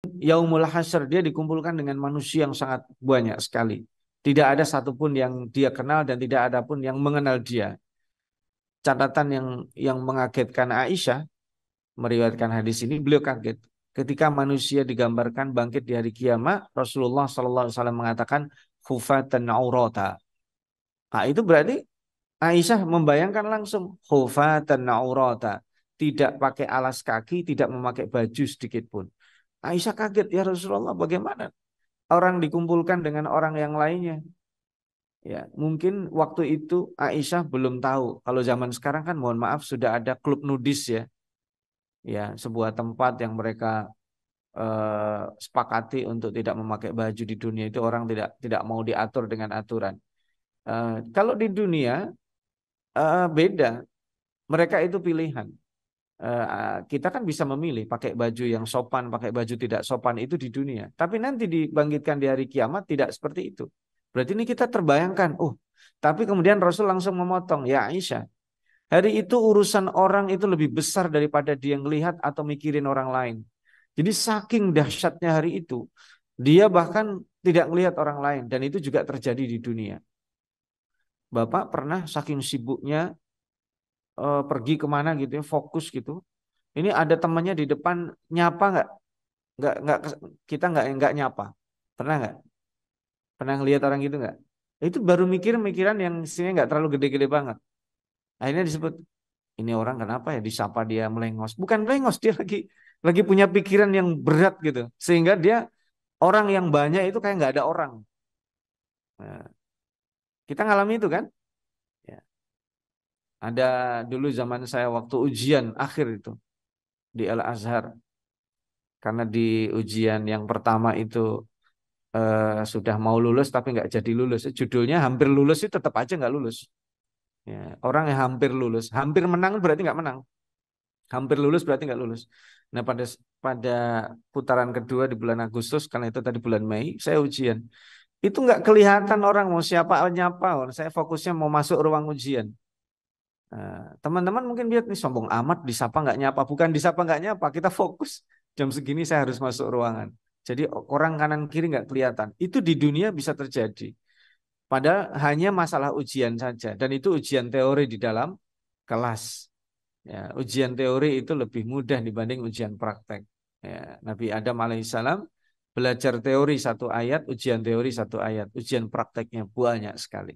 Yaumul Hasyr dia dikumpulkan dengan manusia yang sangat banyak sekali. Tidak ada satupun yang dia kenal dan tidak ada pun yang mengenal dia. Catatan yang mengagetkan Aisyah meriwayatkan hadis ini, beliau kaget ketika manusia digambarkan bangkit di hari kiamat. Rasulullah SAW mengatakan hufatan aurata. Nah, itu berarti Aisyah membayangkan langsung hufatan aurata, tidak pakai alas kaki, tidak memakai baju sedikit pun. Aisyah kaget, ya Rasulullah, bagaimana orang dikumpulkan dengan orang yang lainnya? Ya, mungkin waktu itu Aisyah belum tahu. Kalau zaman sekarang kan mohon maaf sudah ada klub nudis ya. Ya, sebuah tempat yang mereka sepakati untuk tidak memakai baju di dunia itu, orang tidak tidak mau diatur dengan aturan. Kalau di dunia beda, mereka itu pilihan. Kita kan bisa memilih pakai baju yang sopan, pakai baju tidak sopan itu di dunia. Tapi nanti dibangkitkan di hari kiamat tidak seperti itu. Berarti ini kita terbayangkan, oh, tapi kemudian Rasul langsung memotong, ya Aisyah, hari itu urusan orang itu lebih besar daripada dia ngelihat atau mikirin orang lain. Jadi saking dahsyatnya hari itu, dia bahkan tidak melihat orang lain dan itu juga terjadi di dunia. Bapak pernah saking sibuknya pergi kemana gitu ya, fokus gitu. Ini ada temannya di depan nyapa nggak? Nggak kita nggak nyapa. Pernah nggak? Pernah ngelihat orang gitu nggak? Itu baru mikir-mikiran yang sini nggak terlalu gede-gede banget. Akhirnya disebut ini orang kenapa ya disapa dia melengos? Bukan melengos, dia lagi punya pikiran yang berat gitu. Sehingga dia orang yang banyak itu kayak nggak ada orang. Nah, kita ngalami itu kan? Ya. Ada dulu zaman saya waktu ujian akhir itu di Al Azhar. Karena di ujian yang pertama itu sudah mau lulus tapi nggak jadi lulus. Judulnya hampir lulus itu tetap aja nggak lulus. Ya, orang yang hampir lulus, hampir menang berarti nggak menang. Hampir lulus berarti nggak lulus. Nah pada putaran kedua di bulan Agustus, karena itu tadi bulan Mei, saya ujian. Itu nggak kelihatan orang mau siapa nyapa. Saya fokusnya mau masuk ruang ujian. Teman-teman mungkin lihat nih sombong amat disapa nggak nyapa. Bukan disapa nggak nyapa, kita fokus. Jam segini saya harus masuk ruangan. Jadi orang kanan kiri nggak kelihatan. Itu di dunia bisa terjadi. Padahal hanya masalah ujian saja. Dan itu ujian teori di dalam kelas. Ya, ujian teori itu lebih mudah dibanding ujian praktek. Ya, Nabi Adam alaihissalam belajar teori satu ayat, ujian teori satu ayat, ujian prakteknya banyak sekali.